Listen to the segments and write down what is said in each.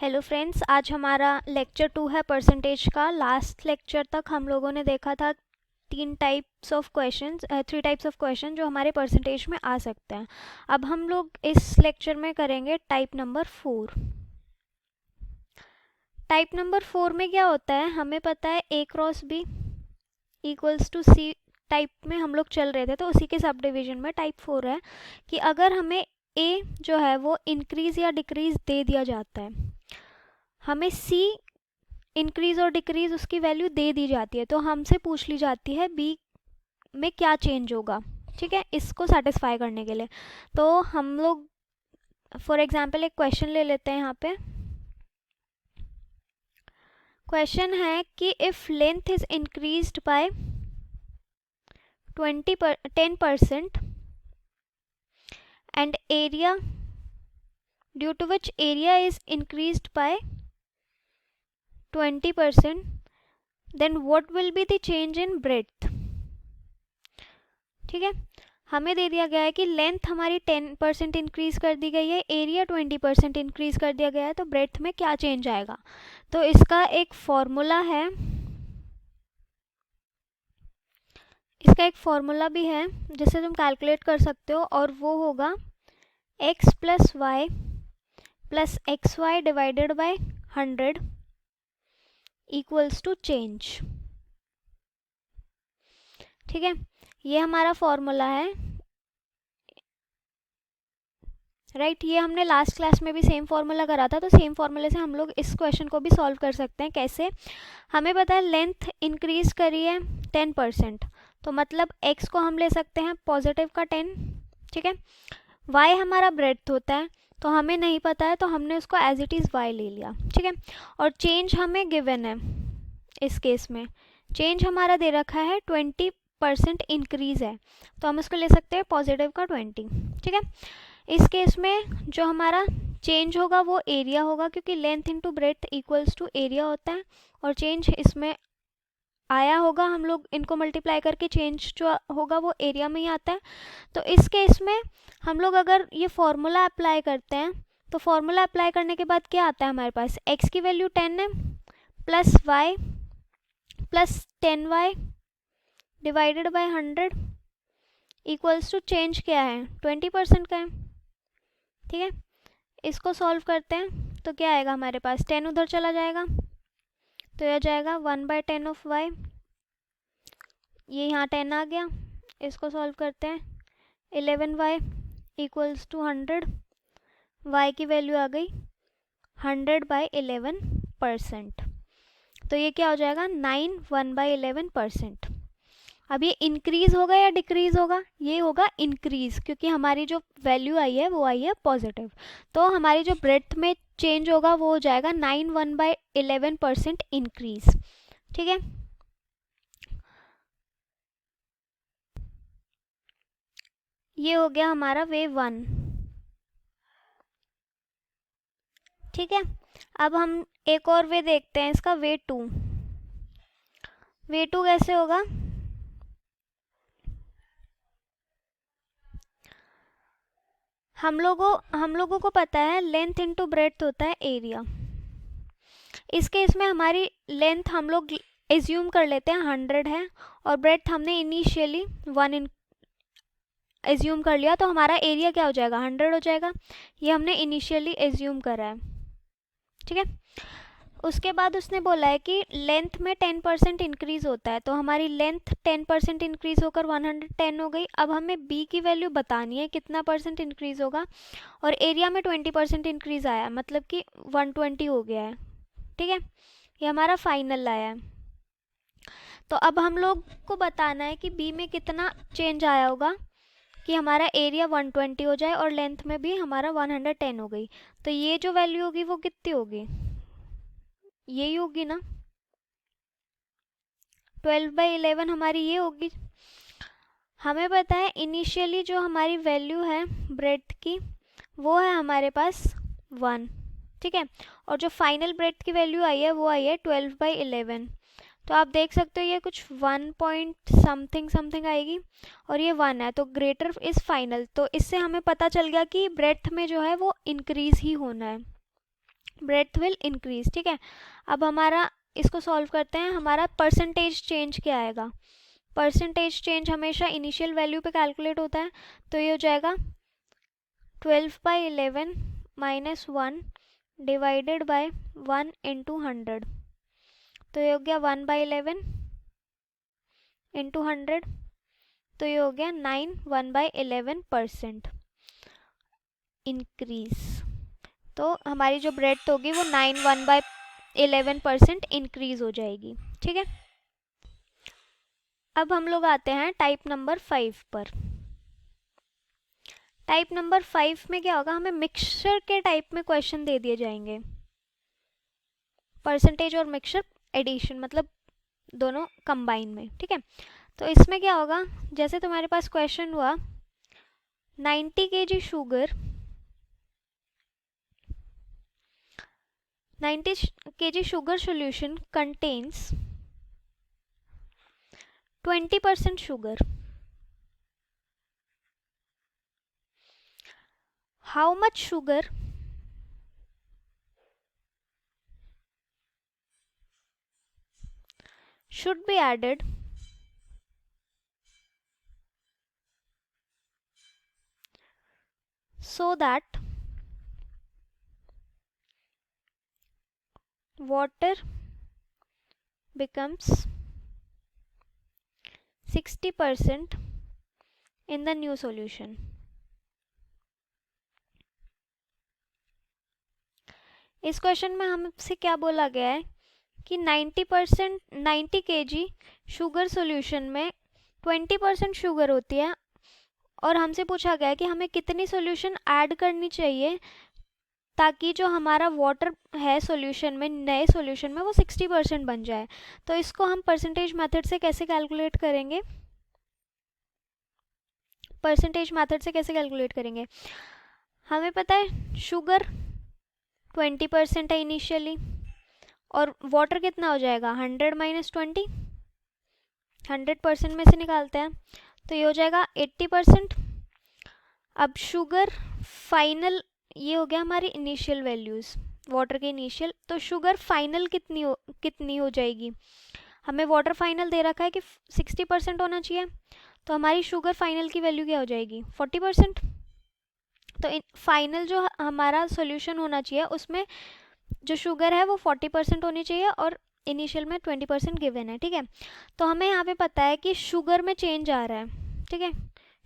Hello friends, आज हमारा lecture 2 है परसेंटेज का। लास्ट लेक्चर तक हम लोगों ने देखा था थ्री टाइप्स ऑफ क्वेश्चन जो हमारे परसेंटेज में आ सकते हैं। अब हम लोग इस लेक्चर में करेंगे टाइप नंबर 4। टाइप नंबर 4 में क्या होता है, हमें पता है A cross B equals to C type में हम लोग चल रहे थे, तो उसी के सब डिवीजन में टाइप 4 है कि अगर हमें A जो है वो इंक्रीज या डिक्रीज दे दिया जाता है, हमें C इंक्रीज और डिक्रीज उसकी वैल्यू दे दी जाती है, तो हमसे पूछ ली जाती है B में क्या चेंज होगा। ठीक है, इसको सेटिस्फाई करने के लिए तो हम लोग फॉर एग्जांपल एक क्वेश्चन ले लेते हैं। यहाँ पे क्वेश्चन है कि if length is increased by 10% and area due to which area is increased by 20%, then what will be the change in breadth. ठीक है, हमें दे दिया गया है कि लेंथ हमारी 10% इंक्रीज कर दी गई है, एरिया 20% इंक्रीज कर दिया गया है, तो ब्रेड्थ में क्या चेंज आएगा। तो इसका एक फॉर्मूला भी है जिससे तुम कैलकुलेट कर सकते हो, और वो होगा x plus y plus x y divided by 100 equals to change. ठीक है, ये हमारा फॉर्मूला है। राइट, ये हमने लास्ट क्लास में भी सेम फॉर्मूला करा था, तो सेम फॉर्मूले से हम लोग इस क्वेश्चन को भी सॉल्व कर सकते हैं। कैसे, हमें पता है लेंथ इंक्रीज करी है 10%, तो मतलब x को हम ले सकते हैं पॉजिटिव का 10। ठीक है, y हमारा ब्रेड्थ होता है, तो हमें नहीं पता है, तो हमने उसको एज इट इज़ y ले लिया। ठीक है, और चेंज हमें गिवन है। इस केस में चेंज हमारा दे रखा है 20% इंक्रीज है, तो हम इसको ले सकते हैं पॉजिटिव का 20। ठीक है, इस केस में जो हमारा चेंज होगा वो एरिया होगा, क्योंकि length into breadth equals to area होता है, और चेंज इसमें आया होगा, हम लोग इनको मल्टीप्लाई करके चेंज जो होगा वो एरिया में ही आता है। तो इस केस में हम लोग अगर ये फॉर्मूला अप्लाई करते हैं, तो फॉर्मूला अप्लाई करने के बाद क्या आता है हमारे पास, x की वैल्यू 10 है plus y plus 10y divided by 100 equals to change क्या है 20% का है। ठीक है, इसको सॉल्व करते हैं तो क्या आएगा हमारे पास, 10 उधर चला जाएगा, तो यह जाएगा 1/10 ऑफ y, ये यहाँ 10 आ गया। इसको सॉल्व करते हैं, 11y इक्वल्स टू 100, y की वैल्यू आ गई 100/11%, तो ये क्या हो जाएगा 9 1/11%। अब ये इंक्रीज होगा या डिक्रीज होगा, ये होगा इंक्रीज, क्योंकि हमारी जो वैल्यू आई है वो आई है पॉजिटिव, तो हमारी जो ब्रेड्थ में चेंज होगा वो हो जाएगा 9 1/11% इंक्रीज। ठीक है, ये हो गया हमारा वे 1। ठीक है, अब हम एक और वे देखते हैं इसका, वे 2। वे 2 कैसे होगा, हम लोगों को पता है लेंथ इंटू ब्रेड्थ होता है एरिया। इस केस में हमारी लेंथ हम लोग एज्यूम कर लेते हैं 100 है, और ब्रेड्थ हमने इनिशियली 1 एज्यूम कर लिया, तो हमारा एरिया क्या हो जाएगा 100 हो जाएगा, ये हमने इनिशियली एज्यूम करा है। ठीक है, उसके बाद उसने बोला है कि लेंथ में 10% इंक्रीज होता है, तो हमारी लेंथ 10% इंक्रीज होकर 110 हो गई। अब हमें b की वैल्यू बतानी है कितना परसेंट इंक्रीज होगा, और एरिया में 20% इंक्रीज आया, मतलब कि 120 हो गया है। ठीक है, ये हमारा फाइनल आया है। तो अब हम लोग को बताना है कि b में कितना चेंज आया होगा कि हमारा एरिया 120 हो जाए और लेंथ में भी हमारा 110 हो गई। तो ये जो वैल्यू होगी वो कितनी होगी, यही होगी ना, 12/11 हमारी ये होगी। हमें पता है इनिशियली जो हमारी वैल्यू है ब्रेड्थ की वो है हमारे पास 1। ठीक है, और जो फाइनल ब्रेड्थ की वैल्यू आई है वो आई है 12/11, तो आप देख सकते हो ये कुछ 1 पॉइंट समथिंग आएगी, और ये 1 है, तो ग्रेटर इज फाइनल। तो इससे हमें पता चल गया कि ब्रेड्थ में जो है वो इंक्रीज ही होना है। Breadth will increase. ठीक है, अब हमारा इसको सॉल्व करते हैं। हमारा परसेंटेज चेंज क्या आएगा? परसेंटेज चेंज हमेशा इनिशियल वैल्यू पे कैलकुलेट होता है, तो ये हो जाएगा 12/11 माइनस 1 डिवाइडेड बाय 1 इंटू 100, तो ये हो गया 1/11 इंटू 100, तो ये हो गया 9 1/11% इंक्रीज। तो हमारी जो ब्रेथ होगी वो 9 1/11% इंक्रीज हो जाएगी। ठीक है, अब हम लोग आते हैं टाइप नंबर 5 पर। टाइप नंबर 5 में क्या होगा? हमें मिक्सचर के टाइप में क्वेश्चन दे दिए जाएंगे, परसेंटेज और मिक्सचर एडिशन, मतलब दोनों कंबाइन में। ठीक है, तो इसमें क्या होगा? जैसे तुम्हारे पास क्वेश्चन हुआ 90 kg sugar, 90 kg sugar solution contains 20% sugar. How much sugar should be added so that water becomes 60% in the new solution? इस क्वेश्चन में हमसे क्या बोला गया है कि 90 kg शुगर सॉल्यूशन में 20% शुगर होती है, और हमसे पूछा गया है कि हमें कितनी सॉल्यूशन ऐड करनी चाहिए ताकि जो हमारा वाटर है सॉल्यूशन में, नए सॉल्यूशन में, वो 60% बन जाए। तो इसको हम परसेंटेज मेथड से कैसे कैलकुलेट करेंगे? परसेंटेज मेथड से कैसे कैलकुलेट करेंगे? हमें पता है शुगर 20% है इनिशियली, और वाटर कितना हो जाएगा? 100 माइनस 20, 100% में से निकालते हैं तो ये हो जाएगा 80%। अब शुगर फाइनल, ये हो गया हमारी इनिशियल वैल्यूज़, वाटर के इनिशियल। तो शुगर फाइनल कितनी हो जाएगी? हमें वाटर फाइनल दे रखा है कि 60% होना चाहिए, तो हमारी शुगर फाइनल की वैल्यू क्या हो जाएगी? 40%। तो फाइनल जो हमारा सॉल्यूशन होना चाहिए उसमें जो शुगर है वो 40% होनी चाहिए, और इनिशियल में 20% गिवन है। ठीक है, तो हमें यहाँ पे पता है कि शुगर में चेंज आ रहा है। ठीक है,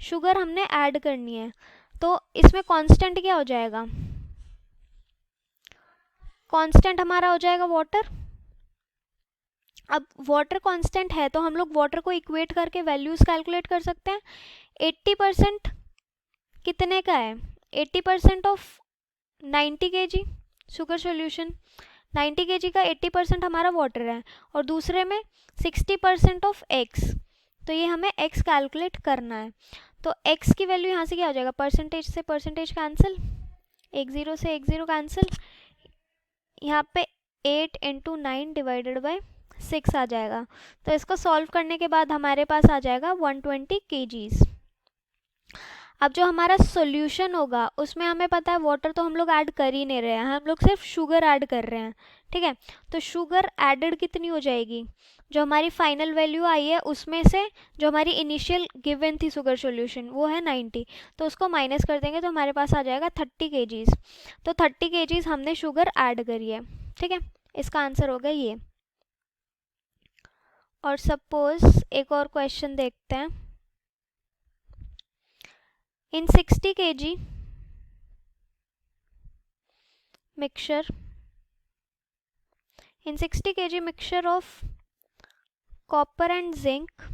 शुगर हमने ऐड करनी है, तो इसमें कांस्टेंट क्या हो जाएगा? कांस्टेंट हमारा हो जाएगा वाटर। अब वाटर कांस्टेंट है तो हम लोग वाटर को इक्वेट करके वैल्यूज कैलकुलेट कर सकते हैं। 80% कितने का है? 80% of 90 kg sugar solution, 90 kg का 80% हमारा वाटर है, और दूसरे में 60% ऑफ एक्स, तो ये हमें एक्स कैलकुलेट करना है। तो एक्स की वैल्यू यहाँ से क्या हो जाएगा? परसेंटेज से परसेंटेज कैंसिल, 10 से 10 कैंसिल, यहाँ पे 8 इंटू 9 डिवाइडेड बाई 6 आ जाएगा। तो इसको सॉल्व करने के बाद हमारे पास आ जाएगा 120 kgs। अब जो हमारा सॉल्यूशन होगा उसमें हमें पता है वाटर तो हम लोग ऐड कर ही नहीं रहे हैं, हम लोग सिर्फ शुगर ऐड कर रहे हैं। ठीक है, तो शुगर एडेड कितनी हो जाएगी? जो हमारी फाइनल वैल्यू आई है उसमें से जो हमारी इनिशियल गिवन थी शुगर सॉल्यूशन वो है 90, तो उसको माइनस कर देंगे तो हमारे पास आ जाएगा 30 kgs। तो 30 kgs हमने शुगर ऐड करी है। ठीक है, इसका आंसर होगा ये। और सपोज एक और क्वेश्चन देखते हैं। In 60 kg mixture, in 60 kg mixture of copper and zinc,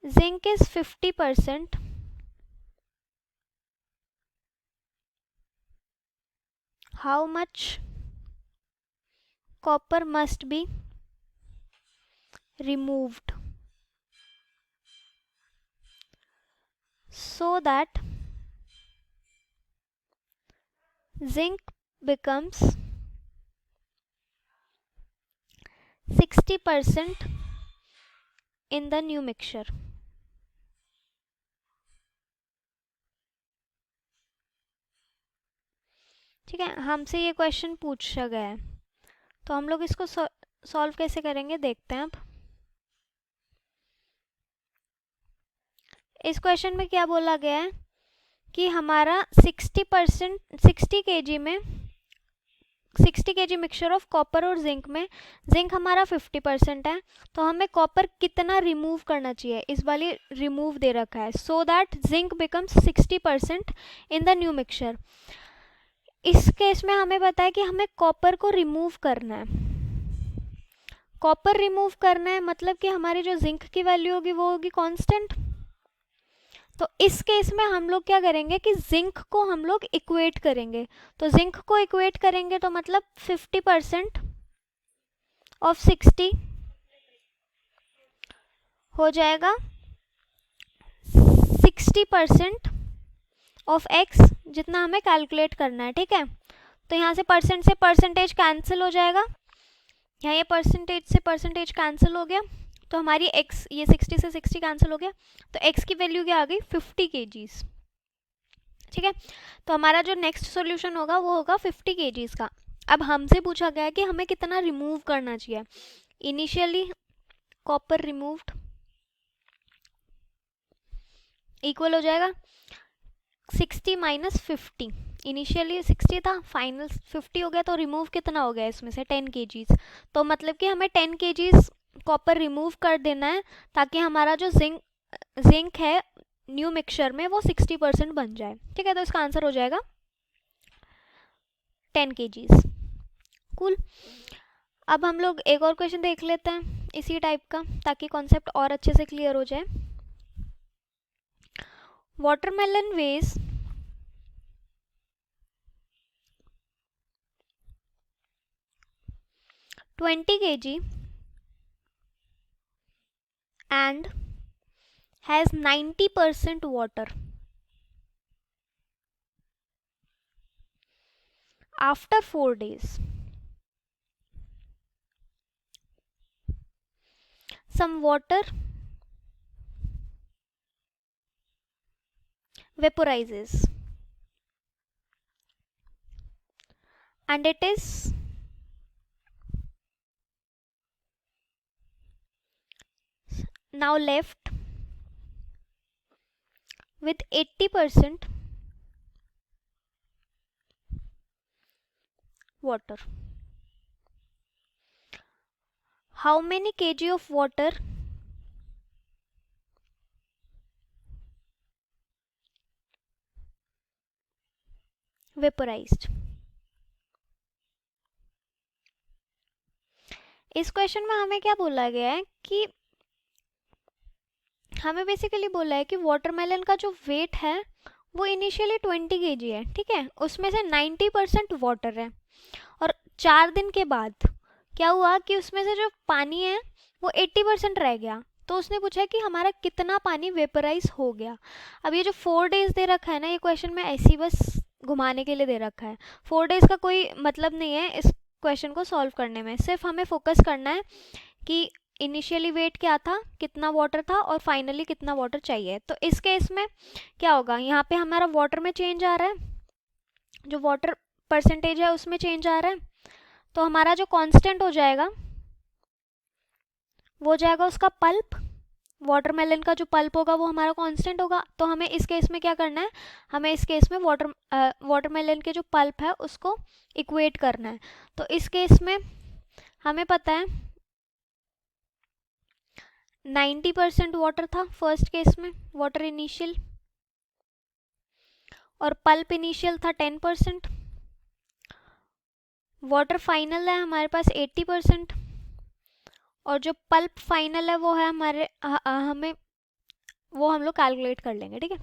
zinc is 50%, how much copper must be removed so that zinc becomes 60% in the new mixture? ठीक है, हमसे ये क्वेश्चन पूछा गया है, तो हम लोग इसको सॉल्व कैसे करेंगे देखते हैं। अब इस क्वेश्चन में क्या बोला गया है कि हमारा 60 केजी में 60 केजी मिक्सचर ऑफ कॉपर और जिंक में जिंक हमारा 50% है, तो हमें कॉपर कितना रिमूव करना चाहिए, इस वाली रिमूव दे रखा है, so that zinc becomes 60% in the new mixture. इस केस में हमें पता है कि हमें कॉपर को रिमूव करना है। कॉपर रिमूव करना है मतलब कि हमारी जो जिंक की वैल्यू होगी वो होगी कांस्टेंट। तो इस केस में हम लोग क्या करेंगे कि जिंक को हम लोग इक्वेट करेंगे। तो जिंक को इक्वेट करेंगे तो मतलब 50% ऑफ 60 हो जाएगा 60% ऑफ x, जितना हमें कैलकुलेट करना है। ठीक है, तो यहाँ से परसेंट से परसेंटेज कैंसिल हो जाएगा, यहाँ ये परसेंटेज से परसेंटेज कैंसिल हो गया, तो हमारी x, ये 60 से 60 कैंसिल हो गया, तो x की वैल्यू क्या आ गई 50 kgs। ठीक है, तो हमारा जो नेक्स्ट सॉल्यूशन होगा वो होगा 50 kgs का। अब हमसे पूछा गया है कि हमें कितना रिमूव करना चाहिए। इनिशियली कॉपर रिमूव्ड इक्वल हो जाएगा 60 माइनस 50। इनिशियली 60 था, फाइनल 50 हो गया, तो रिमूव कितना हो गया इसमें से 10 kgs। तो मतलब कि हमें 10 kgs कॉपर रिमूव कर देना है ताकि हमारा जो जिंक है न्यू मिक्सचर में वो 60% बन जाए। ठीक है, तो इसका आंसर हो जाएगा 10 kgs। कूल। अब हम लोग एक और क्वेश्चन देख लेते हैं इसी टाइप का, ताकि कॉन्सेप्ट और अच्छे से क्लियर हो जाए। Watermelon weighs 20 kg and has 90% water. After 4 days, some water vaporizes and it is now left with 80% water. How many kg of water vaporized? इस क्वेश्चन में हमें क्या बोला गया है कि हमें बेसिकली बोला है कि वाटरमेलन का जो वेट है वो इनिशियली 20 kg है। ठीक है, उसमें से 90% वाटर है, और 4 दिन के बाद क्या हुआ कि उसमें से जो पानी है वो 80% रह गया। तो उसने पूछा कि हमारा कितना पानी वेपराइज हो गया। अब ये जो 4 डेज दे रखा है ना, ये क्वेश्चन में ऐसे ही बस घुमाने के लिए दे रखा है। 4 डेज का कोई मतलब नहीं है इस क्वेश्चन को सॉल्व करने में, सिर्फ हमें फोकस करना है कि इनिशियली वेट क्या था, कितना वाटर था, और फाइनली कितना वाटर चाहिए। तो इस केस में क्या होगा, यहाँ पे हमारा वाटर में चेंज आ रहा है, जो वाटर परसेंटेज है उसमें चेंज आ रहा है, तो हमारा जो कांस्टेंट हो जाएगा वो जाएगा उसका पल्प। वाटरमेलन का जो पल्प होगा वो हमारा कांस्टेंट होगा। तो हमें इस केस में क्या करना है, हमें इस केस में वाटरमेलन के जो पल्प है उसको इक्वेट करना है। तो इस केस में हमें पता है 90% वाटर था फर्स्ट केस में, वाटर इनिशियल, और पल्प इनिशियल था 10%, वाटर फाइनल है हमारे पास 80%, और जो पल्प फाइनल है वो है हमारे हमें वो हम लोग कैलकुलेट कर लेंगे। ठीक है,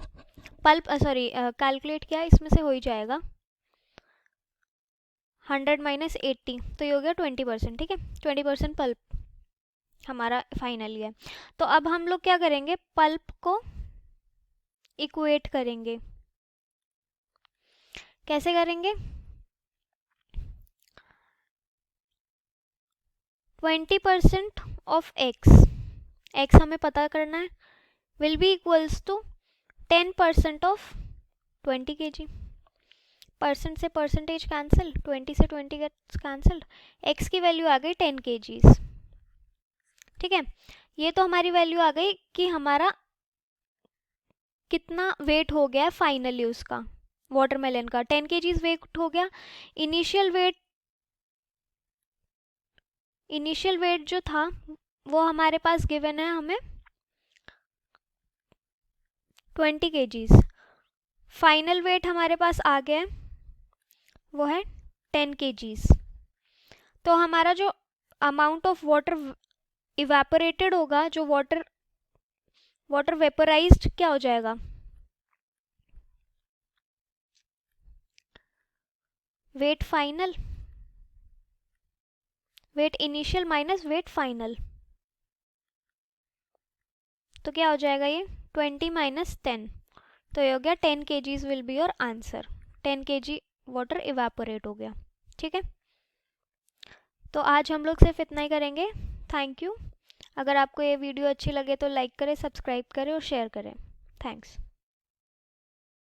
पल्प कैलकुलेट किया, इसमें से हो ही जाएगा 100 माइनस 80, तो ये हो गया 20%। ठीक है, 20% पल्प हमारा फाइनली है। तो अब हम लोग क्या करेंगे, पल्प को इक्वेट करेंगे। कैसे करेंगे, 20% ऑफ एक्स हमें पता करना है, will be equals to 10% of 20 kg percent से परसेंटेज कैंसिल, 20 से 20 गेट्स कैंसिल्ड, एक्स की वैल्यू आ गई 10 kgs। ठीक है, ये तो हमारी वैल्यू आ गई कि हमारा कितना वेट हो गया फाइनली उसका, वाटरमेलन का 10 kgs वेट हो गया। इनिशियल वेट जो था वो हमारे पास गिवन है हमें 20 kgs। फाइनल वेट हमारे पास आ गया है, वो है 10 kgs। तो हमारा जो अमाउंट ऑफ वाटर इवेपोरेटेड होगा, जो वाटर वेपराइज्ड क्या हो जाएगा, weight final, weight initial minus weight final, तो क्या हो जाएगा ये 20 माइनस 10, तो ये हो गया 10 kgs will be your answer. 10 kg water evaporate हो गया। ठीक है, तो आज हम लोग सिर्फ इतना ही करेंगे। Thank you. अगर आपको ये वीडियो अच्छी लगे तो लाइक करें, सब्सक्राइब करें और शेयर करें। थैंक्स।